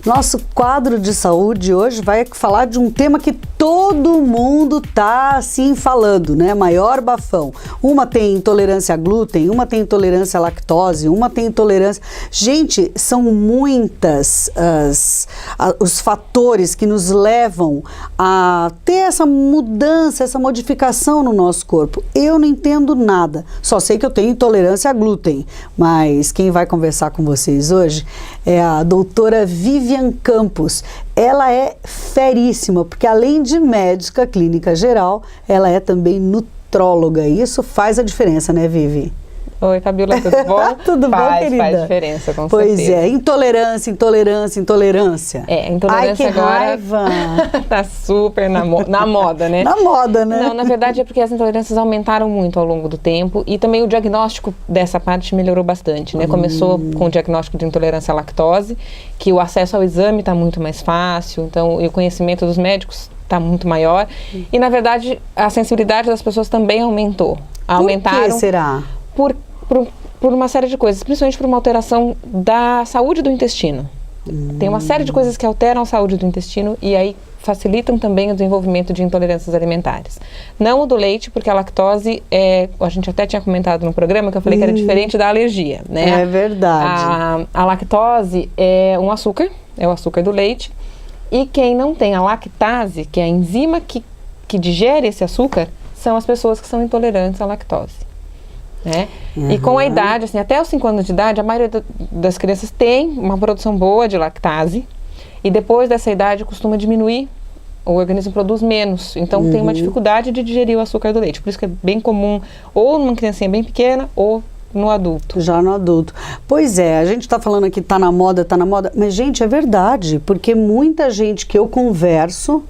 Nosso quadro de saúde hoje vai falar de um tema que todo mundo tá assim falando, né? Maior bafão. Uma tem intolerância a glúten, uma tem intolerância à lactose, uma tem intolerância... Gente, são muitas os fatores que nos levam a ter essa mudança, essa modificação no nosso corpo. Eu não entendo nada, só sei que eu tenho intolerância a glúten, mas quem vai conversar com vocês hoje é a doutora Vivian Campos. Ela é feríssima, porque além de médica clínica geral, ela é também nutróloga. E isso faz a diferença, né, Vivi? Oi, Fabíola, tudo bom? Tudo bom, querida? Faz diferença, com certeza. Pois é, intolerância. Intolerância Ai, que agora raiva! Tá super na moda, né? Na moda, né? Não, na verdade é porque as intolerâncias aumentaram muito ao longo do tempo e também o diagnóstico dessa parte melhorou bastante, né? Começou com o diagnóstico de intolerância à lactose, que o acesso ao exame está muito mais fácil, então o conhecimento dos médicos está muito maior e, na verdade, a sensibilidade das pessoas também aumentou. Aumentaram. Por que será? Por uma série de coisas, principalmente por uma alteração da saúde do intestino. Tem uma série de coisas que alteram a saúde do intestino e aí facilitam também o desenvolvimento de intolerâncias alimentares. Não o do leite, porque a lactose a gente até tinha comentado no programa que eu falei que era diferente da alergia, né? É verdade. A lactose é um açúcar, é o açúcar do leite, e quem não tem a lactase, que é a enzima que digere esse açúcar, são as pessoas que são intolerantes à lactose. Né? E com a idade, assim, até os 5 anos de idade, a maioria das crianças tem uma produção boa de lactase e depois dessa idade costuma diminuir, o organismo produz menos, então tem uma dificuldade de digerir o açúcar do leite, por isso que é bem comum ou numa criancinha bem pequena ou no adulto. Já no adulto. Pois é, a gente está falando aqui tá na moda, mas gente, é verdade, porque muita gente que eu converso...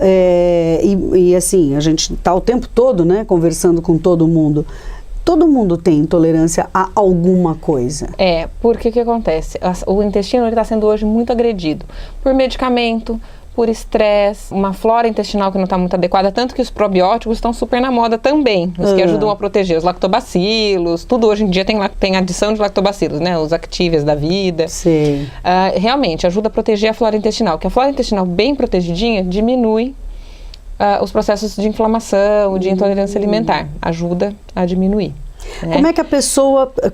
e assim, a gente está o tempo todo, né, conversando com todo mundo. Todo mundo tem intolerância a alguma coisa. Porque o que acontece? O intestino está sendo hoje muito agredido por medicamento, por estresse, uma flora intestinal que não está muito adequada, tanto que os probióticos estão super na moda também, os que ajudam a proteger os lactobacilos, tudo hoje em dia tem adição de lactobacilos, né? Os Activias da vida. Sim. Realmente ajuda a proteger a flora intestinal, que a flora intestinal bem protegidinha diminui os processos de inflamação, de intolerância alimentar, ajuda a diminuir. Né? Como é que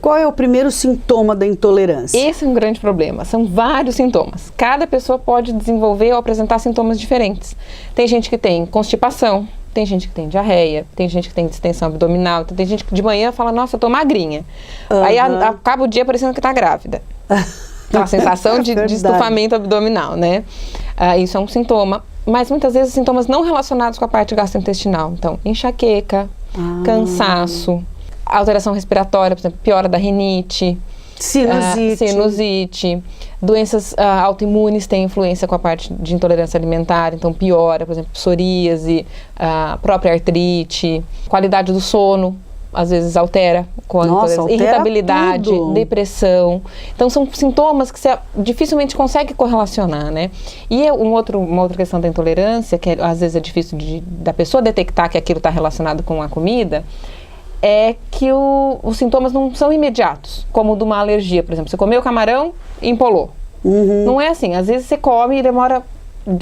qual é o primeiro sintoma da intolerância? Esse é um grande problema, são vários sintomas. Cada pessoa pode desenvolver ou apresentar sintomas diferentes. Tem gente que tem constipação, tem gente que tem diarreia, tem gente que tem distensão abdominal, tem gente que de manhã fala, nossa, eu tô magrinha. Aí acaba o dia parecendo que tá grávida. Aquela sensação de estufamento abdominal, né? Isso é um sintoma. Mas muitas vezes sintomas não relacionados com a parte gastrointestinal. Então, enxaqueca, cansaço, alteração respiratória, por exemplo, piora da rinite, sinusite. Doenças autoimunes têm influência com a parte de intolerância alimentar, então piora, por exemplo, psoríase, a própria artrite, qualidade do sono. Às vezes altera com a irritabilidade, depressão. Então são sintomas que você dificilmente consegue correlacionar, né? E uma outra questão da intolerância, que às vezes é difícil da pessoa detectar que aquilo está relacionado com a comida, é que os sintomas não são imediatos, como o de uma alergia, por exemplo. Você comeu camarão e empolou. Não é assim. Às vezes você come e demora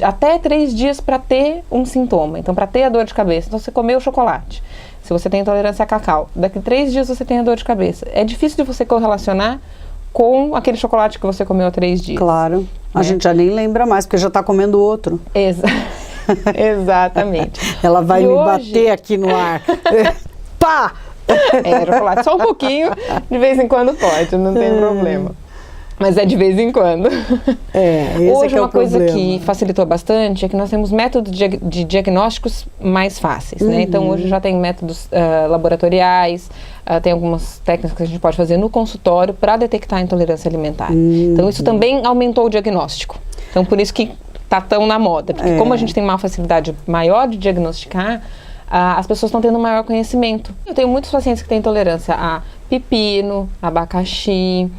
até 3 dias para ter um sintoma. Então, para ter a dor de cabeça. Então, você comeu chocolate. Se você tem intolerância a cacau, daqui 3 dias você tem a dor de cabeça. É difícil de você correlacionar com aquele chocolate que você comeu há 3 dias. Claro. A gente já nem lembra mais, porque já está comendo outro. Exatamente. Ela vai me bater aqui no ar. Pá! Chocolate só um pouquinho, de vez em quando pode, não tem problema. Mas é de vez em quando. Hoje uma coisa que facilitou bastante é que nós temos métodos de diagnósticos mais fáceis, né? Então hoje já tem métodos laboratoriais, tem algumas técnicas que a gente pode fazer no consultório para detectar a intolerância alimentar. Então isso também aumentou o diagnóstico. Então por isso que está tão na moda, porque como a gente tem uma facilidade maior de diagnosticar, as pessoas estão tendo maior conhecimento. Eu tenho muitos pacientes que têm intolerância a pepino, abacaxi,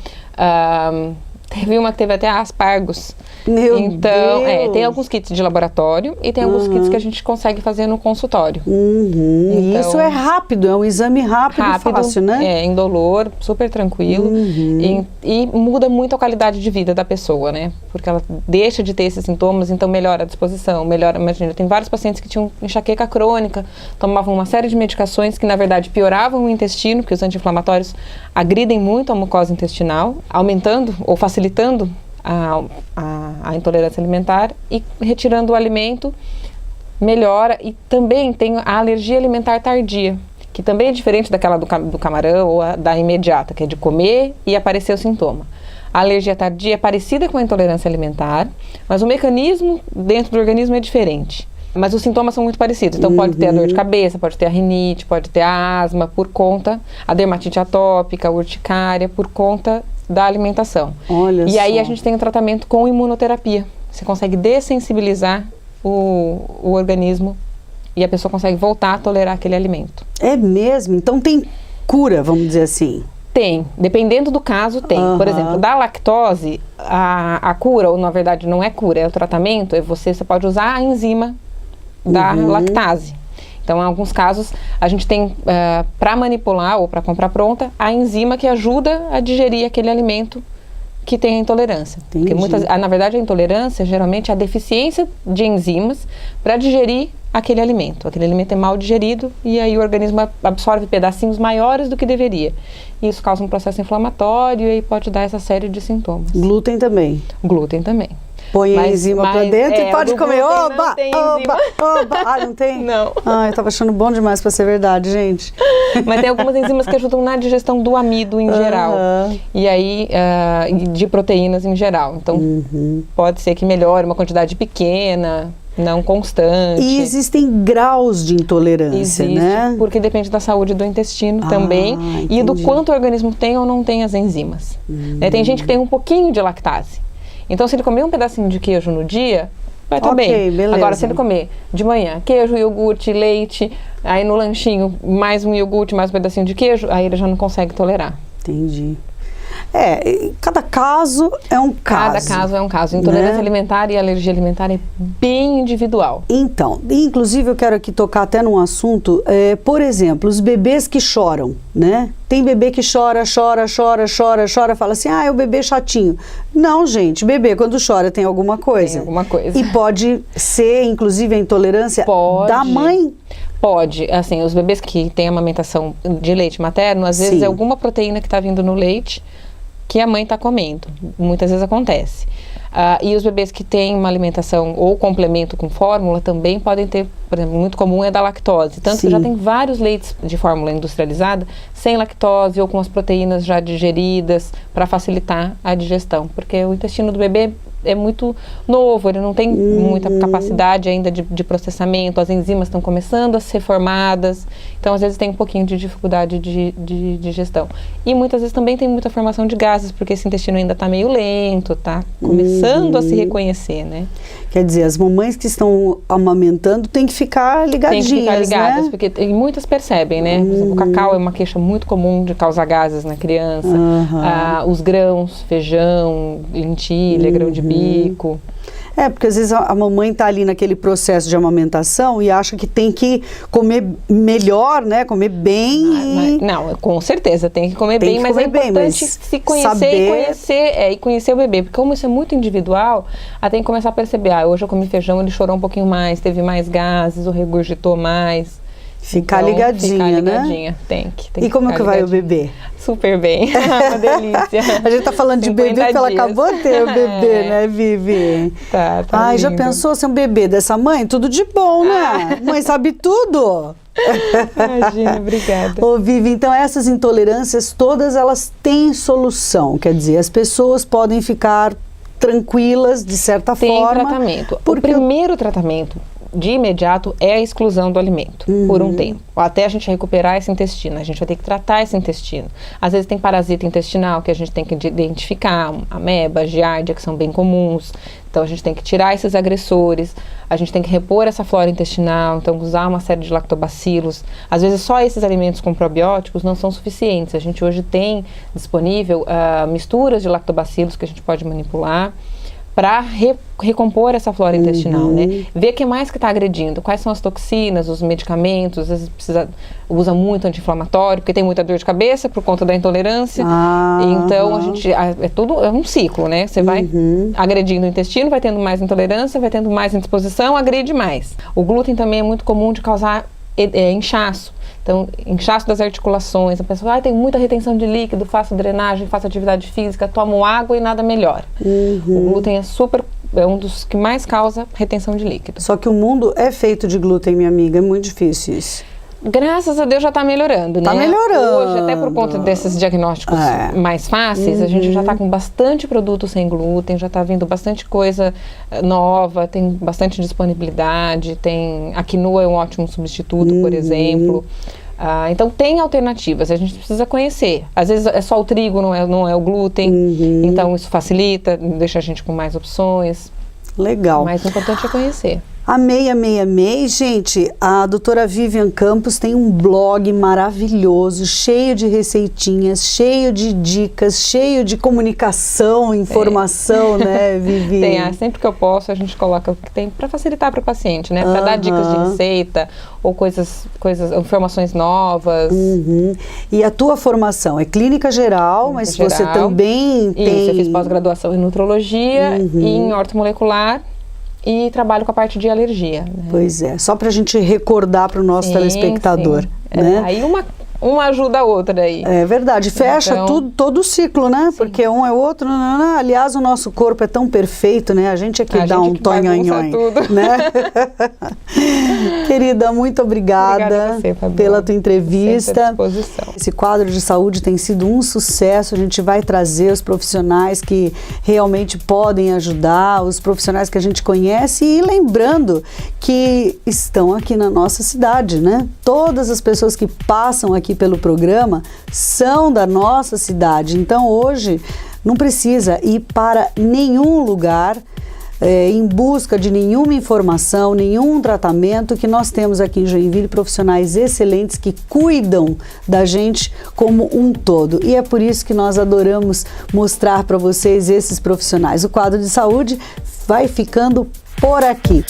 Teve uma que teve até aspargos. Meu Então, Deus. tem alguns kits de laboratório e tem alguns kits que a gente consegue fazer no consultório. E Então, isso é rápido, é um exame rápido e fácil, né? Indolor, super tranquilo. E muda muito a qualidade de vida da pessoa, né? Porque ela deixa de ter esses sintomas, então melhora a disposição, melhora, imagina, tem vários pacientes que tinham enxaqueca crônica, tomavam uma série de medicações que na verdade pioravam o intestino, porque os anti-inflamatórios agridem muito a mucosa intestinal, aumentando ou facilitando a intolerância alimentar, e retirando o alimento melhora. E também tem a alergia alimentar tardia, que também é diferente daquela do camarão ou da imediata, que é de comer e aparecer o sintoma. A alergia tardia é parecida com a intolerância alimentar, mas o mecanismo dentro do organismo é diferente. Mas os sintomas são muito parecidos. Então pode ter a dor de cabeça, pode ter a rinite, pode ter a asma por conta, a dermatite atópica, a urticária por conta da alimentação. Olha e aí só. a gente tem um tratamento com imunoterapia. Você consegue dessensibilizar o organismo e a pessoa consegue voltar a tolerar aquele alimento. É mesmo? Então tem cura, vamos dizer assim. Tem, dependendo do caso tem. Por exemplo, da lactose, a cura, ou na verdade não é cura, é o tratamento, você pode usar a enzima da lactase. Então, em alguns casos, a gente tem, para manipular ou para comprar pronta, a enzima que ajuda a digerir aquele alimento que tem a intolerância. Entendi. Porque na verdade, a intolerância, geralmente, é a deficiência de enzimas para digerir aquele alimento. Aquele alimento é mal digerido e aí o organismo absorve pedacinhos maiores do que deveria. E isso causa um processo inflamatório e pode dar essa série de sintomas. Glúten também. Glúten também. Põe a enzima pra dentro e pode comer. Oba, oba. Ah, não tem? Não. Ah, eu tava achando bom demais pra ser verdade, gente. Mas tem algumas enzimas que ajudam na digestão do amido em geral. E aí, de proteínas em geral. Então, pode ser que melhore uma quantidade pequena, não constante. E existem graus de intolerância, né? Porque depende da saúde do intestino também. Entendi. E do quanto o organismo tem ou não tem as enzimas. Tem gente que tem um pouquinho de lactase. Então, se ele comer um pedacinho de queijo no dia, vai estar bem. Beleza. Agora, se ele comer de manhã queijo, iogurte, leite, aí no lanchinho mais um iogurte, mais um pedacinho de queijo, aí ele já não consegue tolerar. Entendi. Cada caso é um caso. Cada caso é um caso. Intolerância né? alimentar e alergia alimentar é bem individual. Então, inclusive eu quero aqui tocar até num assunto, por exemplo, os bebês que choram, né? Tem bebê que chora, fala assim, é o bebê chatinho. Não, gente, bebê quando chora tem alguma coisa. Tem alguma coisa. E pode ser, inclusive, a intolerância da mãe. Pode, assim, os bebês que têm amamentação de leite materno, às vezes é alguma proteína que está vindo no leite que a mãe está comendo. Muitas vezes acontece. E os bebês que têm uma alimentação ou complemento com fórmula também podem ter, por exemplo, muito comum é da lactose. Tanto que já tem vários leites de fórmula industrializada sem lactose ou com as proteínas já digeridas para facilitar a digestão. Porque o intestino do bebê é muito novo, ele não tem muita capacidade ainda de processamento, as enzimas estão começando a ser formadas, então às vezes tem um pouquinho de dificuldade de digestão. E muitas vezes também tem muita formação de gases, porque esse intestino ainda está meio lento, está começando a se reconhecer, né? Quer dizer, as mamães que estão amamentando têm que ficar ligadinhas, tem que ficar ligadas, né? Porque muitas percebem, né? Por exemplo, o cacau é uma queixa muito comum de causar gases na criança. Os grãos, feijão, lentilha, grão de bico. Porque às vezes a mamãe está ali naquele processo de amamentação e acha que tem que comer melhor, né? Comer bem. Não, com certeza tem que comer bem, mas é importante se conhecer e conhecer o bebê, porque como isso é muito individual, ela tem que começar a perceber, hoje eu comi feijão, ele chorou um pouquinho mais, teve mais gases, ou regurgitou mais. Ficar ligadinha, né? Tem que E como que vai o bebê? Super bem, uma delícia. A gente tá falando de bebê porque ela acabou de ter o bebê, né, Vivi? Tá Ai, já lindo. pensou ser um bebê dessa mãe? Tudo de bom, né? Mãe sabe tudo. Imagina, obrigada. Ô, Vivi, então essas intolerâncias todas elas têm solução, quer dizer, as pessoas podem ficar tranquilas de certa forma. Tem tratamento. O primeiro tratamento de imediato é a exclusão do alimento, por um tempo. Até a gente recuperar esse intestino, a gente vai ter que tratar esse intestino. Às vezes tem parasita intestinal que a gente tem que identificar, ameba, giardia, que são bem comuns. Então a gente tem que tirar esses agressores, a gente tem que repor essa flora intestinal, então usar uma série de lactobacilos. Às vezes só esses alimentos com probióticos não são suficientes. A gente hoje tem disponível misturas de lactobacilos que a gente pode manipular para recompor essa flora intestinal, né? Ver o que mais que está agredindo, quais são as toxinas, os medicamentos, às vezes usa muito anti-inflamatório, porque tem muita dor de cabeça por conta da intolerância. Então, a gente, é um ciclo, né? Você vai agredindo o intestino, vai tendo mais intolerância, vai tendo mais indisposição, agride mais. O glúten também é muito comum de causar inchaço. Então, inchaço das articulações, a pessoa tem muita retenção de líquido, faço drenagem, faço atividade física, tomo água e nada melhora. O glúten é um dos que mais causa retenção de líquido. Só que o mundo é feito de glúten, minha amiga, é muito difícil isso. Graças a Deus já está melhorando, né? Está melhorando. Hoje, até por conta desses diagnósticos mais fáceis, a gente já está com bastante produto sem glúten, já está vindo bastante coisa nova, tem bastante disponibilidade, a quinoa é um ótimo substituto, por exemplo. Então tem alternativas, a gente precisa conhecer. Às vezes é só o trigo, não é o glúten, então isso facilita, deixa a gente com mais opções. Legal. O mais importante é conhecer. Amei, gente, a doutora Vivian Campos tem um blog maravilhoso, cheio de receitinhas, cheio de dicas, cheio de comunicação, informação, né, Vivi? Sempre que eu posso, a gente coloca o que tem para facilitar para o paciente, né, para dar dicas de receita ou informações novas. E a tua formação é clínica geral, mas você também tem... Isso, eu fiz pós-graduação em nutrologia e em ortomolecular. E trabalho com a parte de alergia. Né? Pois é, só para a gente recordar para o nosso telespectador. Né? Aí uma ajuda a outra aí. É verdade, fecha todo o ciclo, né? Sim. Porque um é o outro. Aliás, o nosso corpo é tão perfeito, né? A gente é que dá um tonhonhonho, né? Querida, muito obrigada você, pela tua entrevista. À disposição. Esse quadro de saúde tem sido um sucesso. A gente vai trazer os profissionais que realmente podem ajudar, os profissionais que a gente conhece e lembrando que estão aqui na nossa cidade, né? Todas as pessoas que passam aqui pelo programa são da nossa cidade, então hoje não precisa ir para nenhum lugar em busca de nenhuma informação, nenhum tratamento, que nós temos aqui em Joinville profissionais excelentes que cuidam da gente como um todo e é por isso que nós adoramos mostrar para vocês esses profissionais. O quadro de saúde vai ficando por aqui.